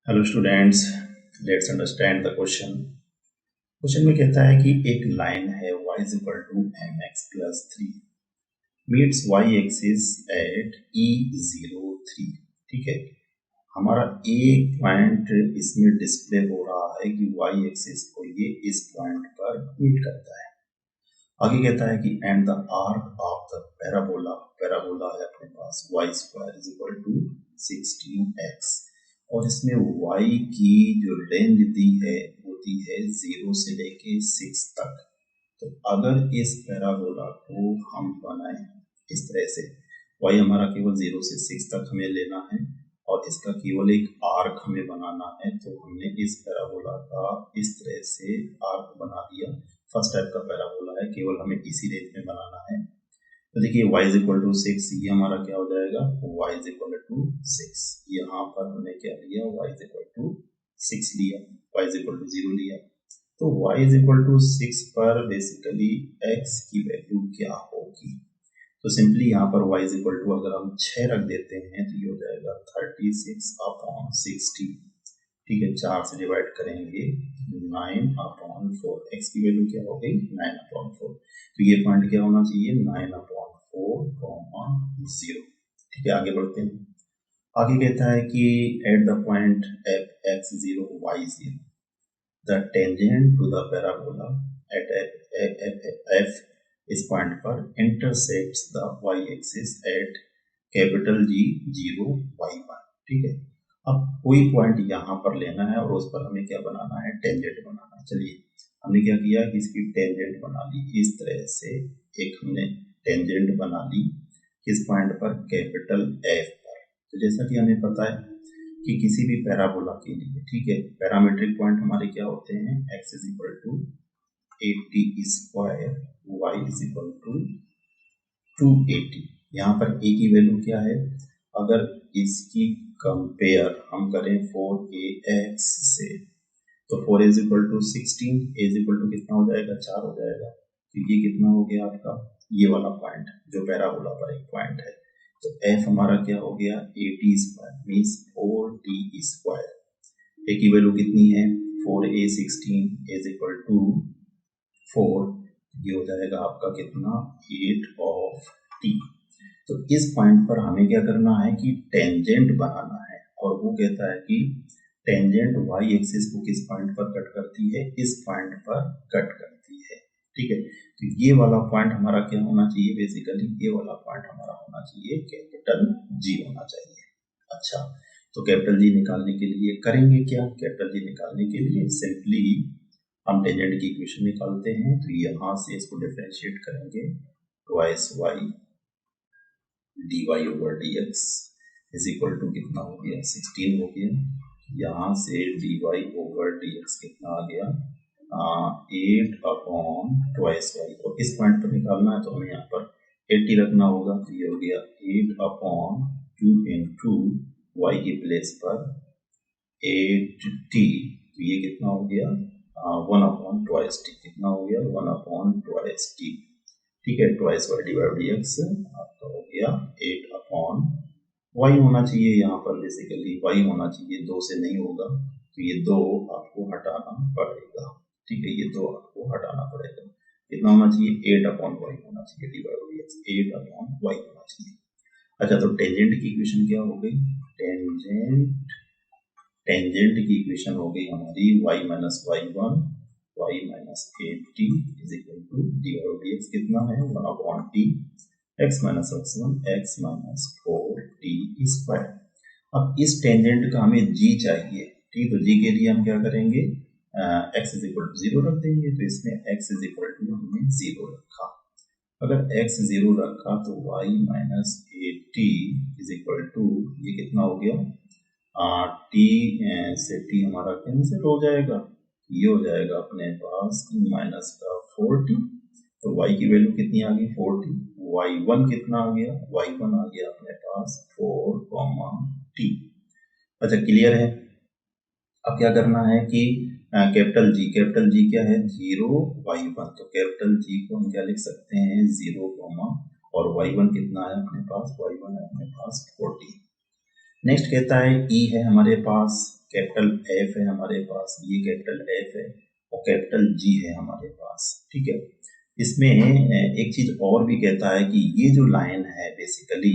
Hello students, let's understand the question. Question में कहता है कि एक लाइन है y is equal to mx plus 3 meets y axis at e03। ठीक है, हमारा एक पॉइंट इसमें डिस्प्ले हो रहा है कि y एक्सिस को ये इस पॉइंट पर मीट करता है। आगे कहता है कि and the arc of the parabola, parabola है अपने पास y square is equal to 16x, और इसमें y की जो रेंज दी है वो दी है 0 से लेके 6 तक। तो अगर इस पैराबोला को हम बनाएं इस तरह से, y हमारा केवल 0 से 6 तक हमें लेना है और इसका केवल एक आर्क हमें बनाना है, तो हमने इस पैराबोला का इस तरह से आर्क बना दिया। फर्स्ट टाइप का पैराबोला है, केवल हमें इसी रेंज में बनाना है। तो देखिए y इज इक्वल टू 6, ये हमारा क्या हो जाएगा, y इज इक्वल टू 6। यहाँ पर हमने क्या लिया, y इज इक्वल टू 6 लिया, y इज इक्वल टू 0 लिया। तो y इज इक्वल टू 6 पर बेसिकली x की वैल्यू क्या होगी, तो सिंपली यहाँ पर y इज इक्वल टू अगर हम 6 रख देते हैं तो ये हो जाएगा 36 अपॉन 60। ठीक है, 4 से डिवाइड करेंगे 9 अपॉन 4, x की वैल्यू क्या हो गई 9 अपॉन 4। तो ये पॉइंट क्या होना चाहिए 9 अपॉन 4, 0। ठीक है, आगे बढ़ते हैं। आगे कहता है कि at the point F X 0 Y 0 the tangent to the parabola at F इस पॉइंट पर intersects the Y axis at capital G 0 y1। ठीक है, अब कोई पॉइंट यहाँ पर लेना है और उस पर हमें क्या बनाना है, टेंजेंट बनाना है। चलिए, हमने क्या किया कि इसकी टेंजेंट बना ली इस तरह से, एक हमने टेंजेंट बना ली किस पॉइंट पर, कैपिटल F पर। तो जैसा कि हमें पता है कि किसी भी पैराबोला के लिए, ठीक है, पैरामीट्रिक पॉइंट हमारे क्या होते हैं, x is equal to 80 square, y is equal to 280। यहाँ पर a की वैल्यू क्या है, अगर इसकी कंपेयर हम करें 4ax से, तो 4 is equal to 16, a is equal to कितना हो जाएगा, 4 हो जाएगा। तो ये कितना हो गया आपका, ये वाला पॉइंट जो पैराबोला पर एक पॉइंट है। तो f हमारा क्या हो गया 80 square means 4t square. a की वैल्यू कितनी है 4a 16 इज इक्वल टू 4, ये हो जाएगा आपका कितना 8 ऑफ t। तो इस पॉइंट पर हमें क्या करना है कि टेंजेंट बनाना है, और वो कहता है कि टेंजेंट y एक्सिस को किस पॉइंट पर कट करती है, इस पॉइंट पर कट करती है। ठीक है, तो ये वाला पॉइंट हमारा क्या होना चाहिए, बेसिकली ये वाला पॉइंट हमारा होना चाहिए कैपिटल G होना चाहिए। अच्छा, तो कैपिटल G निकालने के लिए करेंगे क्या, कैपिटल G निकालने के लिए सिंपली हम टेंजेंट की इक्वेशन निकालते हैं। तो यहाँ से इसको डिफरेंशिएट करेंगे, twice y dy over dx is equal to कितना हो गया 16 हो गया। यहाँ से dy ओवर dx कितना आ गया 8 अपॉन ट्वाइस y, और इस पॉइंट पर निकालना है तो हमें यहाँ पर 80 रखना होगा। तो ये हो गया 8 अपॉन 2 इंटू y की प्लेस पर 8t, तो ये कितना हो गया 1 अपॉन ट्वाइस t, कितना हो गया 1 अपॉन ट्वाइस t। ठीक है, ट्वाइस वाई डिवाइड dx आपका हो गया 8 अपॉन y होना चाहिए, यहाँ पर बेसिकली y होना चाहिए, 2 से नहीं होगा तो ये 2 आपको हटाना पड़ेगा। ठीक है, ये 2 आपको हटाना पड़ेगा, कितना होना चाहिए 8 अपॉन y होना चाहिए, डिवाइड dx 8 अपॉन y होना चाहिए। अच्छा, तो टेंजेंट की इक्वेशन क्या हो गई, टेंजेंट की इक्वेशन हो गई हमारी y minus y1 y minus 8t is equal to divide dx कितना है 1 upon t, x minus x1 x minus 4t square. अब इस टेंजेंट का हमें g चाहिए। ठीक, तो g के लिए हम क्या करेंगे, x इज इक्वल टू 0 रख देंगे। तो इसमें x इज इक्वल टू हमने 0 रखा, अगर x 0 रखा तो y minus 8t is equal to ये कितना हो गया t से t हमारा कैंसिल हो जाएगा, ये हो जाएगा अपने पास माइनस का 4t। तो y की वैल्यू कितनी आ गई 4t, y1 कितना आ गया, y1 आ गया अपने पास 4t। अच्छा, क्लियर है। अब क्या करना है कि कैपिटल G क्या है 0 y1, तो कैपिटल G को हम क्या लिख सकते हैं 0, और y1 कितना है अपने पास, y1 है अपने पास 40। नेक्स्ट कहता है E है हमारे पास, कैपिटल एफ है हमारे पास, ये कैपिटल एफ है और कैपिटल जी है हमारे पास, ठीक है। इसमें एक चीज और भी कहता है कि ये जो लाइन है बेसिकली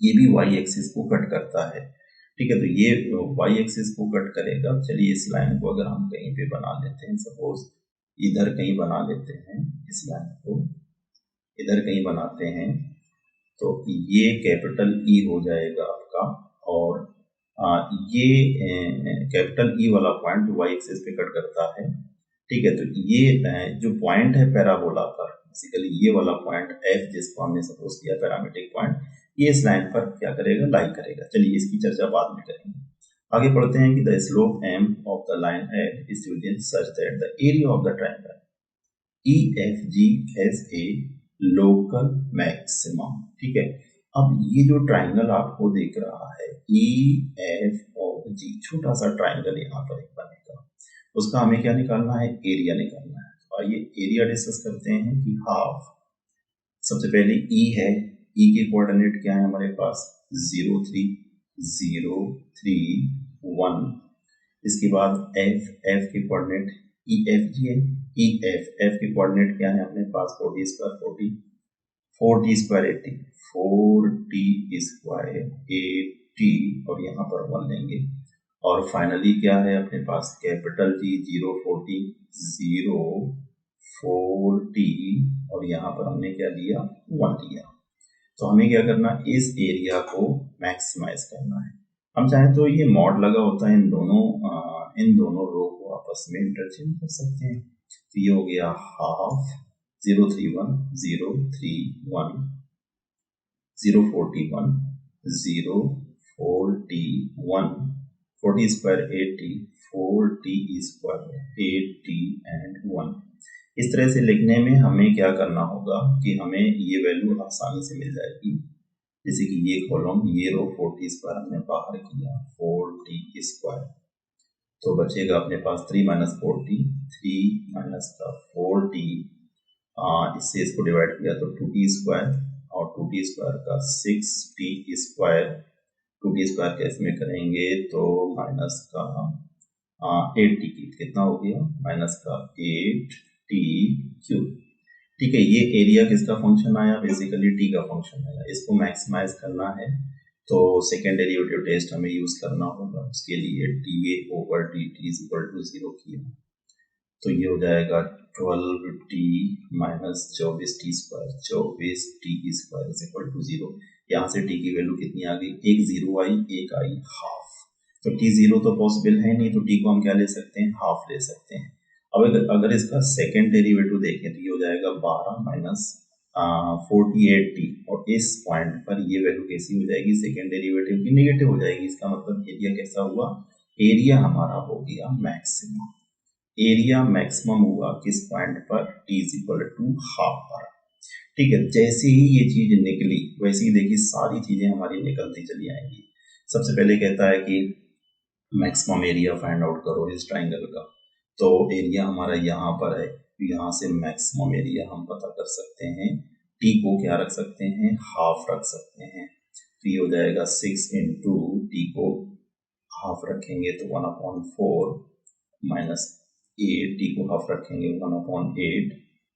ये भी वाई एक्सिस को कट करता है, ठीक है। तो ये वाई एक्सिस को कट करेगा। चलिए इस लाइन को अगर हम कहीं पे बना लेते हैं, सपोज इधर कहीं बना लेते हैं, इस लाइन को इधर कहीं बनाते हैं, तो ये कैपिटल ई हो जाएगा आपका, और ये कैपिटल ई वाला पॉइंट वाई एक्सिस पे कट करता है, ठीक है। तो ये जो पॉइंट है पैराबोला पर, बेसिकली ये वाला पॉइंट एफ जिसको हमने सपोज किया पैरामीट्रिक पॉइंट, ये इस लाइन पर क्या करेगा, लाई करेगा। चलिए इसकी चर्चा बाद में करेंगे। आगे बढ़ते हैं कि the slope M of the line F is within such that the area of the triangle E F G has a local maximum, ठीक है। अब ये जो ट्राइंगल आपको दिख रहा है ई एफ और जी, छोटा सा ट्राइंगल यहाँ पर एक बनेगा, उसका हमें क्या निकालना है, एरिया निकालना है। तो आइए एरिया डिस्कस करते हैं कि हाफ, सबसे पहले ई है, ई के कोऑर्डिनेट क्या है हमारे पास 0 3 0 3 1, इसके बाद एफ, एफ के कोऑर्डिनेट ई एफ जी है, ई एफ, एफ के कोऑर्डिनेट क्या है अपने पास 40 square 40, 4t square 80, 4t square 80 और यहाँ पर 1 लेंगे, और फाइनली क्या है अपने पास कैपिटल T 0 40 0 4t और यहाँ पर हमने क्या लिया 1 लिया। तो हमें क्या करना, इस एरिया को मैक्सिमाइज करना है। हम चाहें तो ये मॉड लगा होता है, इन दोनों रो को आपस में इंटरचेंज कर सकते हैं। तो ये हो गया half 0 3 1 0 3 1 0 41 0 41 40 square 80 4t square 80 and 1। इस तरह से लिखने में हमें क्या करना होगा कि हमें ये वैल्यू आसानी से मिल जाएगी। जैसे कि ये कॉलम, ये रो 40 स्क्वायर हमने बाहर किया 4t स्क्वायर, तो बचेगा अपने पास 3 माइनस 4t, 3 माइनस का 4t, इससे इसको डिवाइड किया तो 2t स्क्वायर, और 2t स्क्वायर का 6t स्क्वायर, 2t स्क्वायर कैसे में करेंगे तो माइनस का 8t कितना हो गया, माइनस का 8t क्यूब, ठीक है। ये एरिया किसका फंक्शन आया, बेसिकली टी का फंक्शन आया। इसको मैक्सिमाइज करना है तो सेकेंड डेरिवेटिव टेस्ट हमें यूज करना होगा। उसके लिए T A over T T is equal to 0 किया, तो ये हो जाएगा 12t minus 24t square, 24t square is equal to 0। यहाँ से t की वैल्यू कितनी आ गई, एक 0 आई, एक आई हाफ। तो t 0 तो पॉसिबल है नहीं, तो t को हम क्या ले सकते हैं, हाफ ले सकते हैं। अब अगर इसका सेकेंड डेरिवेटिव देखें तो ये हो जाएगा 12 माइनस 48t, और इस पॉइंट पर ये वैल्यू कैसी हो जाएगी, सेकेंड डेरिवेटिव की नेगेटिव हो जाएगी। इसका मतलब एरिया कैसा हुआ, एरिया हमारा हो गया मैक्सिमम। एरिया मैक्सिमम हुआ किस पॉइंट पर, t is equal to half पर, ठीक है। जैसे ही ये चीज निकली वैसे ही देखिए सारी चीजें हमारी निकलती चली आएंगी। सबसे पहले कहता है कि मैक्सिमम एरिया फाइंड आउट करो इस ट्राइंगल का, तो एरिया हमारा यहाँ पर है, यहाँ से मैक्सिमम एरिया हम पता कर सकते हैं। टी को क्या रख सकते हैं, हाफ रख सकते हैं, तो ये हो जाएगा 6 इंटू टी को हाफ रखेंगे तो 1/4 माइनस 8, टी को हाफ रखेंगे 1/8,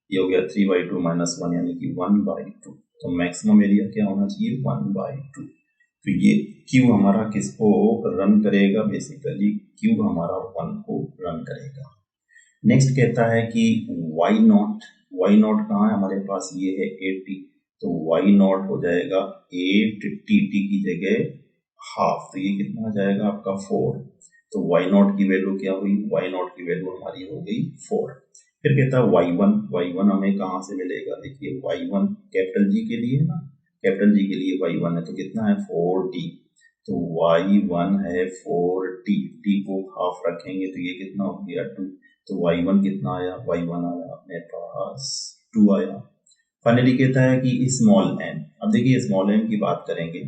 ये हो गया 3/2 माइनस 1 यानी कि 1/2। तो मैक्सिमम एरिया क्या होना चाहिए, 1/2। तो ये क्यू हमारा किसको रन करेगा, बेसिकली क्यू हमारा 1 को रन करेगा। नेक्स्ट कहता है कि वाई नॉट, वाई नॉट कहाँ है हमारे पास, ये है 80, तो वाई नॉट हो जाएगा 8t की जगह हाफ, तो ये कितना आ जाएगा आपका 4। तो वाई नॉट की वैल्यू क्या हुई, वाई नॉट की वैल्यू हमारी हो गई 4। फिर कहता है y1, y1 हमें कहाँ से मिलेगा, देखिए y1 कैपिटल जी के लिए ना, कैपिटल जी के लिए y1 है तो कितना है 4t, तो y1 है 4t, t को हाफ रखेंगे तो ये कितना हो गया 2, तो y1 कितना आया, y1 आया अपने पास 2 आया। फाइनली कहता है कि स्मॉल m, अब देखिए स्मॉल m की बात करेंगे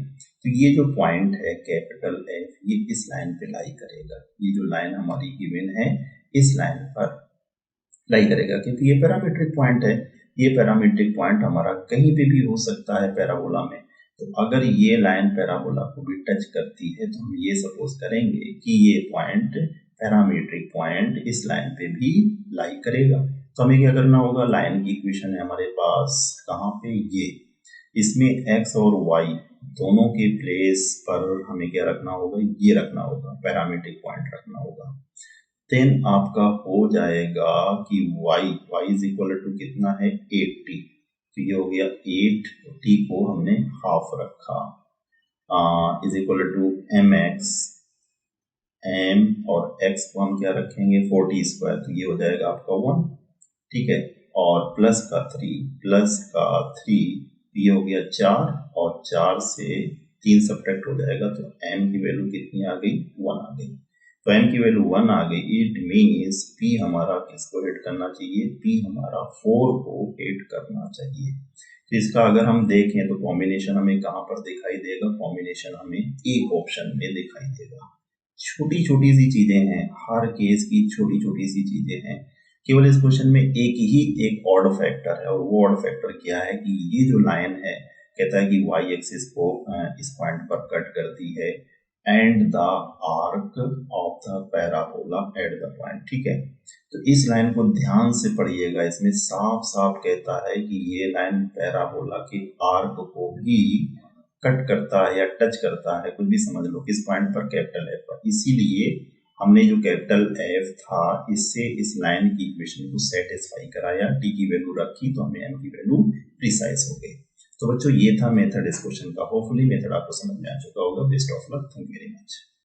तो ये जो पॉइंट है कैपिटल F ये इस लाइन पे लाई करेगा, ये जो लाइन हमारी गिवन है इस लाइन पर लाई करेगा, क्योंकि ये पैरामीट्रिक पॉइंट है। ये पैरामीट्रिक पॉइंट हमारा कहीं पे भी हो सकता है पैराबोला में, तो अगर ये लाइन पैराबोला को भी टच करती है तो हम ये सपोज करेंगे कि ये पॉइंट पैरामीट्रिक पॉइंट इस लाइन पे भी लाई करेगा। तो हमें क्या करना होगा, लाइन की इक्वेशन है हमारे पास कहाँ पे, ये इसमें x और y दोनों के प्लेस पर हमें क्या रखना होगा, ये रखना होगा, पैरामीट्रिक पॉइंट रखना होगा। देन आपका हो जाएगा कि y इज इक्वल टू कितना है 80, तो ये हो गया 8t को हमने हाफ रखा, is equal to mx, m और x को हम क्या रखेंगे 40 स्क्वायर, तो ये हो जाएगा आपका 1, ठीक है, और प्लस का 3 ये हो गया 4 और 4 से 3 सब्ट्रैक्ट हो जाएगा, तो m की वैल्यू कितनी आ गई, 1 आ गई। तो m की वैल्यू 1 आ गई, इट मीन्स p हमारा किसको हिट करना चाहिए, p हमारा 4 को हिट करना चाहिए। तो इसका अगर हम देखें तो कॉम्बिनेशन हमें कहाँ पर दिखाई देगा, कॉम्बिनेशन हमें एक ऑप्शन में दिखाई देगा। छोटी छोटी सी चीजें हैं, हर केस की छोटी छोटी सी चीजें हैं, केवल इस क्वेश्चन में एक ऑड फैक्टर है, और वो ऑड फैक्टर क्या है कि ये जो लाइन है कहता है कि y एक्सिस को इस पॉइंट पर कट करती है and the arc of the parabola eight the point, ठीक है। तो इस लाइन को ध्यान से पढ़िएगा, इसमें साफ साफ कहता है कि ये लाइन पैराबोला के आर्क को भी कट करता है या टच करता है, कुछ भी समझ लो, किस पॉइंट पर, कैपिटल एफ पर। इसीलिए हमने जो कैपिटल एफ था इससे इस लाइन की इक्वेशन को सेटिस्फाई कराया, टी की वैल्यू रखी तो हमें एम की वैल्यू प्रिसाइज हो गई। तो बच्चों ये था मेथड इस क्वेश्चन का। होपफुली मेथड आपको समझ में आ चुका होगा। Best of luck, thank you very much.